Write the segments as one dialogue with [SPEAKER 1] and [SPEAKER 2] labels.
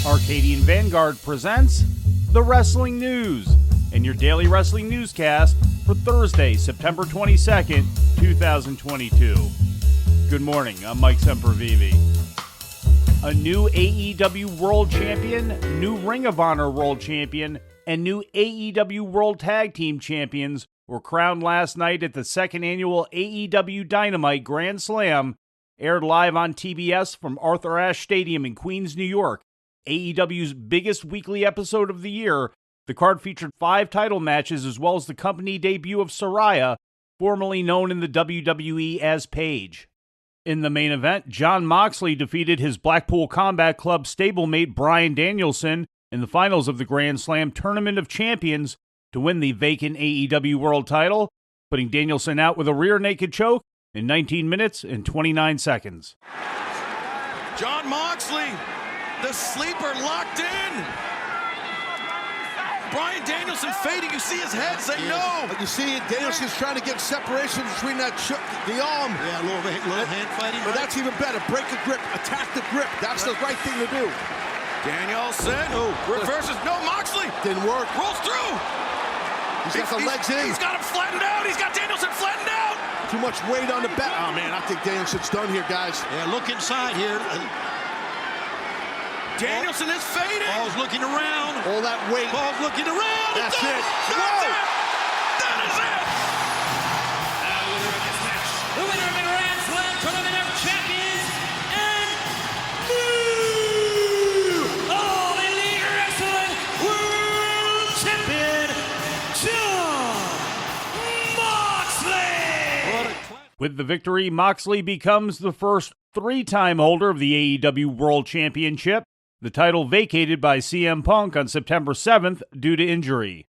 [SPEAKER 1] Arcadian Vanguard presents The Wrestling News and your daily wrestling newscast for Thursday, September 22nd, 2022. Good morning, I'm Mike Sempervive. A new AEW World Champion, new Ring of Honor World Champion, and new AEW World Tag Team Champions were crowned last night at the second annual AEW Dynamite Grand Slam, aired live on TBS from Arthur Ashe Stadium in Queens, New York. AEW's biggest weekly episode of the year, the card featured 5 title matches as well as the company debut of Saraya, formerly known in the WWE as Paige. In the main event, Jon Moxley defeated his Blackpool Combat Club stablemate Bryan Danielson in the finals of the Grand Slam Tournament of Champions to win the vacant AEW World title, putting Danielson out with a rear naked choke in 19 minutes and 29 seconds.
[SPEAKER 2] Jon Moxley, the sleeper, locked in. Bryan Danielson fading. You see his head say no.
[SPEAKER 3] You see Danielson's trying to get separation between the arm.
[SPEAKER 4] Yeah, a little hand fighting.
[SPEAKER 3] But that's even better. Break the grip. Attack the grip. That's the right thing to do.
[SPEAKER 2] Danielson reverses. No, Moxley.
[SPEAKER 3] Didn't work.
[SPEAKER 2] Rolls through.
[SPEAKER 3] He's got the legs in.
[SPEAKER 2] He's got him flattened out. He's got Danielson flattened out.
[SPEAKER 3] Too much weight on the back. Oh, man, I think Danielson's done here, guys.
[SPEAKER 4] Yeah, look inside here.
[SPEAKER 2] Danielson is fading.
[SPEAKER 4] Paul's looking around.
[SPEAKER 3] All that weight.
[SPEAKER 4] Paul's looking around.
[SPEAKER 3] That's it.
[SPEAKER 2] That's it. That is it.
[SPEAKER 5] Now the winner of this match, the winner of the Grand Slam Tournament of Champions, and new All Elite Wrestling World Champion, Jon Moxley.
[SPEAKER 1] With the victory, Moxley becomes the first 3-time holder of the AEW World Championship, the title vacated by CM Punk on September 7th due to injury.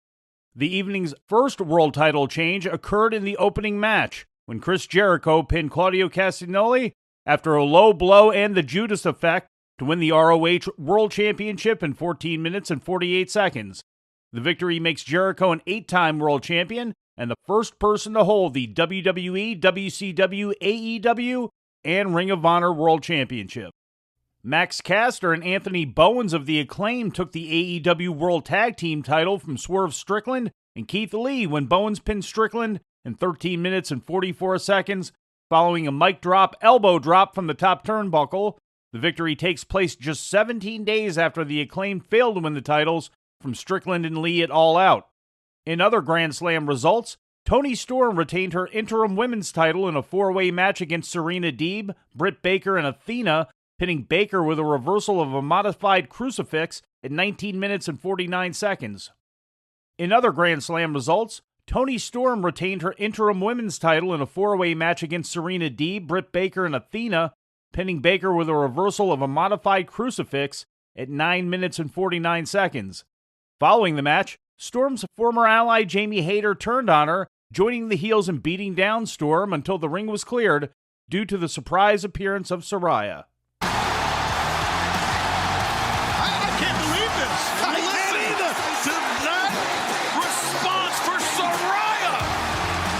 [SPEAKER 1] The evening's first world title change occurred in the opening match, when Chris Jericho pinned Claudio Castagnoli after a low blow and the Judas effect to win the ROH World Championship in 14 minutes and 48 seconds. The victory makes Jericho an 8-time world champion and the first person to hold the WWE, WCW, AEW, and Ring of Honor World Championship. Max Caster and Anthony Bowens of The Acclaim took the AEW World Tag Team title from Swerve Strickland and Keith Lee when Bowens pinned Strickland in 13 minutes and 44 seconds following a mic drop elbow drop from the top turnbuckle. The victory takes place just 17 days after The Acclaim failed to win the titles from Strickland and Lee at All Out. In other Grand Slam results, Toni Storm retained her interim women's title in a 4-way match against Serena Deeb, Britt Baker, and Athena, pinning Baker with a reversal of a modified crucifix at 19 minutes and 49 seconds. In other Grand Slam results, Toni Storm retained her interim women's title in a 4-way match against Serena Deeb, Britt Baker, and Athena, pinning Baker with a reversal of a modified crucifix at 9 minutes and 49 seconds. Following the match, Storm's former ally Jamie Hayter turned on her, joining the heels and beating down Storm until the ring was cleared due to the surprise appearance of Saraya.
[SPEAKER 2] I can't believe this. Listen to that response for Saraya.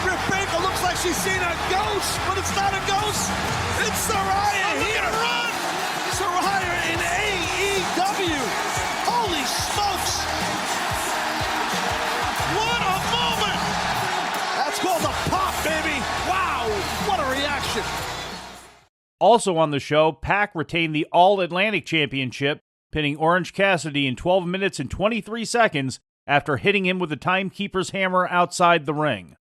[SPEAKER 3] Britt Baker looks like she's seen a ghost, but it's not a ghost. It's Saraya here.
[SPEAKER 2] Run.
[SPEAKER 3] Saraya in AEW. Holy smokes.
[SPEAKER 2] What a moment.
[SPEAKER 3] That's called a pop, baby. Wow, what a reaction.
[SPEAKER 1] Also on the show, PAC retained the All-Atlantic Championship, pinning Orange Cassidy in 12 minutes and 23 seconds after hitting him with the Timekeeper's hammer outside the ring.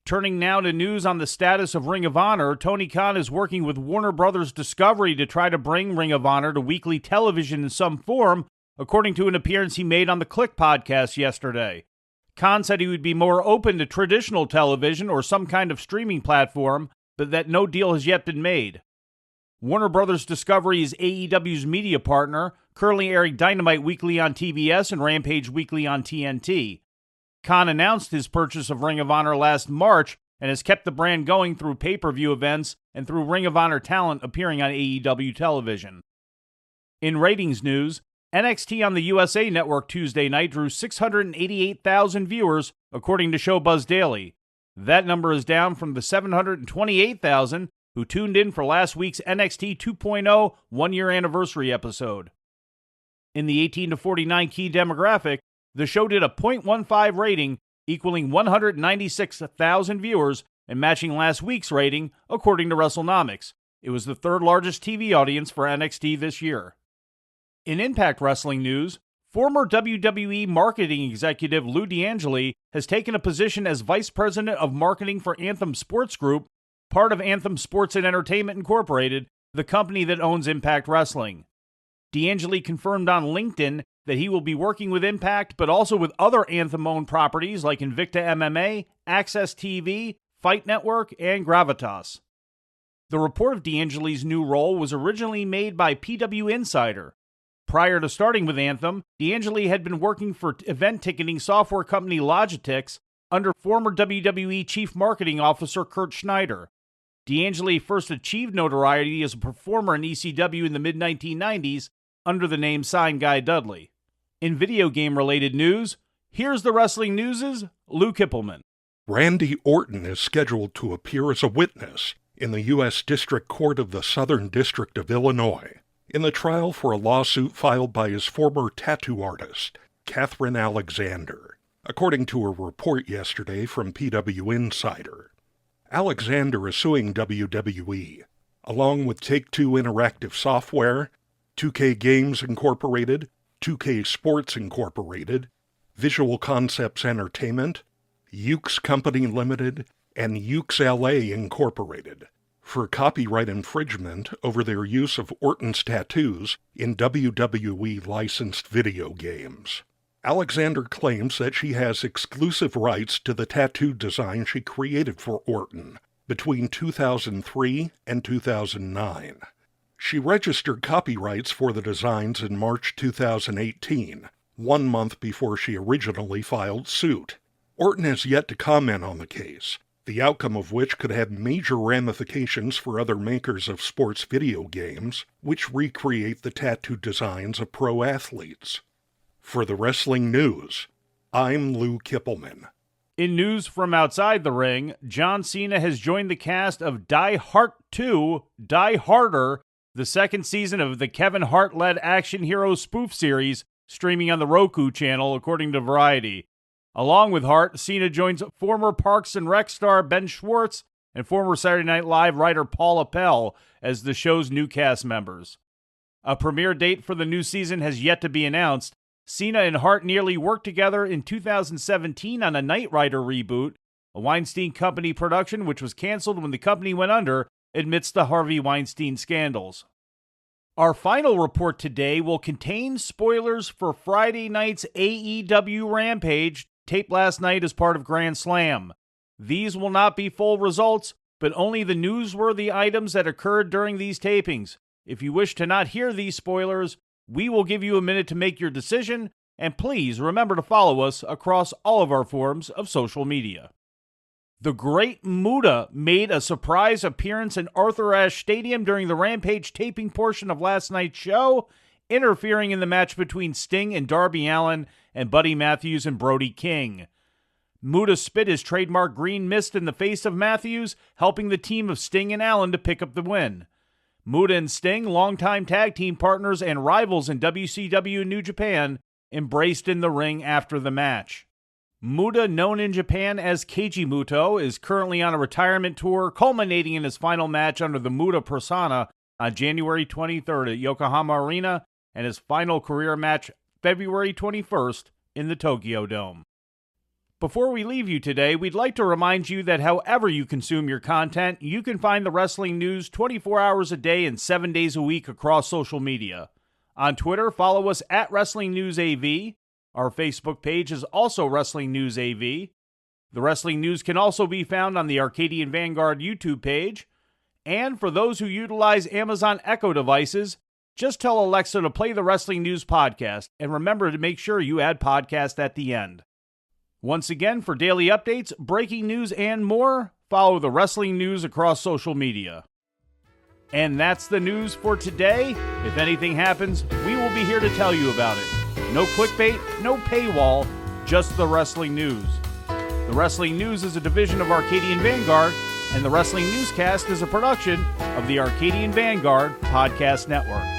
[SPEAKER 1] Turning now to news on the status of Ring of Honor, Tony Khan is working with Warner Bros. Discovery to try to bring Ring of Honor to weekly television in some form, according to an appearance he made on the Click podcast yesterday. Khan said he would be more open to traditional television or some kind of streaming platform, but that no deal has yet been made. Warner Bros. Discovery is AEW's media partner, currently airing Dynamite weekly on TBS and Rampage weekly on TNT. Khan announced his purchase of Ring of Honor last March and has kept the brand going through pay-per-view events and through Ring of Honor talent appearing on AEW television. In ratings news, NXT on the USA Network Tuesday night drew 688,000 viewers, according to Showbuzz Daily. That number is down from the 728,000 who tuned in for last week's NXT 2.0 one-year anniversary episode. In the 18 to 49 key demographic, the show did a .15 rating, equaling 196,000 viewers and matching last week's rating, according to WrestleNomics. It was the third largest TV audience for NXT this year. In Impact Wrestling news, former WWE marketing executive Lou D'Angeli has taken a position as Vice President of Marketing for Anthem Sports Group, part of Anthem Sports and Entertainment Incorporated, the company that owns Impact Wrestling. D'Angeli confirmed on LinkedIn that he will be working with Impact, but also with other Anthem-owned properties like Invicta MMA, Access TV, Fight Network, and Gravitas. The report of D'Angeli's new role was originally made by PW Insider. Prior to starting with Anthem, D'Angeli had been working for event ticketing software company Logitech under former WWE Chief Marketing Officer Kurt Schneider. D'Angeli first achieved notoriety as a performer in ECW in the mid-1990s under the name Sign Guy Dudley. In video game-related news, here's the Wrestling News' Lou Kipilman.
[SPEAKER 6] Randy Orton is scheduled to appear as a witness in the U.S. District Court of the Southern District of Illinois in the trial for a lawsuit filed by his former tattoo artist, Catherine Alexander, according to a report yesterday from PW Insider. Alexander is suing WWE, along with Take-Two Interactive Software, 2K Games Incorporated, 2K Sports Incorporated, Visual Concepts Entertainment, Ukes Company Limited, and Ukes LA Incorporated, for copyright infringement over their use of Orton's tattoos in WWE-licensed video games. Alexander claims that she has exclusive rights to the tattoo design she created for Orton between 2003 and 2009. She registered copyrights for the designs in March 2018, 1 month before she originally filed suit. Orton has yet to comment on the case, the outcome of which could have major ramifications for other makers of sports video games, which recreate the tattoo designs of pro athletes. For the Wrestling News, I'm Lou Kipilman.
[SPEAKER 1] In news from outside the ring, John Cena has joined the cast of Die Hart 2, Die Harder, the second season of the Kevin Hart-led action hero spoof series streaming on the Roku channel, according to Variety. Along with Hart, Cena joins former Parks and Rec star Ben Schwartz and former Saturday Night Live writer Paul Appel as the show's new cast members. A premiere date for the new season has yet to be announced. Cena and Hart nearly worked together in 2017 on a Knight Rider reboot, a Weinstein Company production which was canceled when the company went under amidst the Harvey Weinstein scandals. Our final report today will contain spoilers for Friday night's AEW Rampage, taped last night as part of Grand Slam. These will not be full results, but only the newsworthy items that occurred during these tapings. If you wish to not hear these spoilers, we will give you a minute to make your decision, and please remember to follow us across all of our forms of social media. The Great Muta made a surprise appearance in Arthur Ashe Stadium during the Rampage taping portion of last night's show, interfering in the match between Sting and Darby Allin and Buddy Matthews and Brody King. Muta spit his trademark green mist in the face of Matthews, helping the team of Sting and Allin to pick up the win. Muta and Sting, longtime tag team partners and rivals in WCW and New Japan, embraced in the ring after the match. Muta, known in Japan as Keiji Muto, is currently on a retirement tour, culminating in his final match under the Muta persona on January 23rd at Yokohama Arena, and his final career match February 21st in the Tokyo Dome. Before we leave you today, we'd like to remind you that however you consume your content, you can find the wrestling news 24 hours a day and 7 days a week across social media. On Twitter, follow us at Wrestling News AV. Our Facebook page is also Wrestling News AV. The Wrestling News can also be found on the Arcadian Vanguard YouTube page. And for those who utilize Amazon Echo devices, just tell Alexa to play the Wrestling News podcast, and remember to make sure you add podcast at the end. Once again, for daily updates, breaking news, and more, follow the Wrestling News across social media. And that's the news for today. If anything happens, we will be here to tell you about it. No clickbait, no paywall, just the Wrestling News. The Wrestling News is a division of Arcadian Vanguard, and the Wrestling Newscast is a production of the Arcadian Vanguard Podcast Network.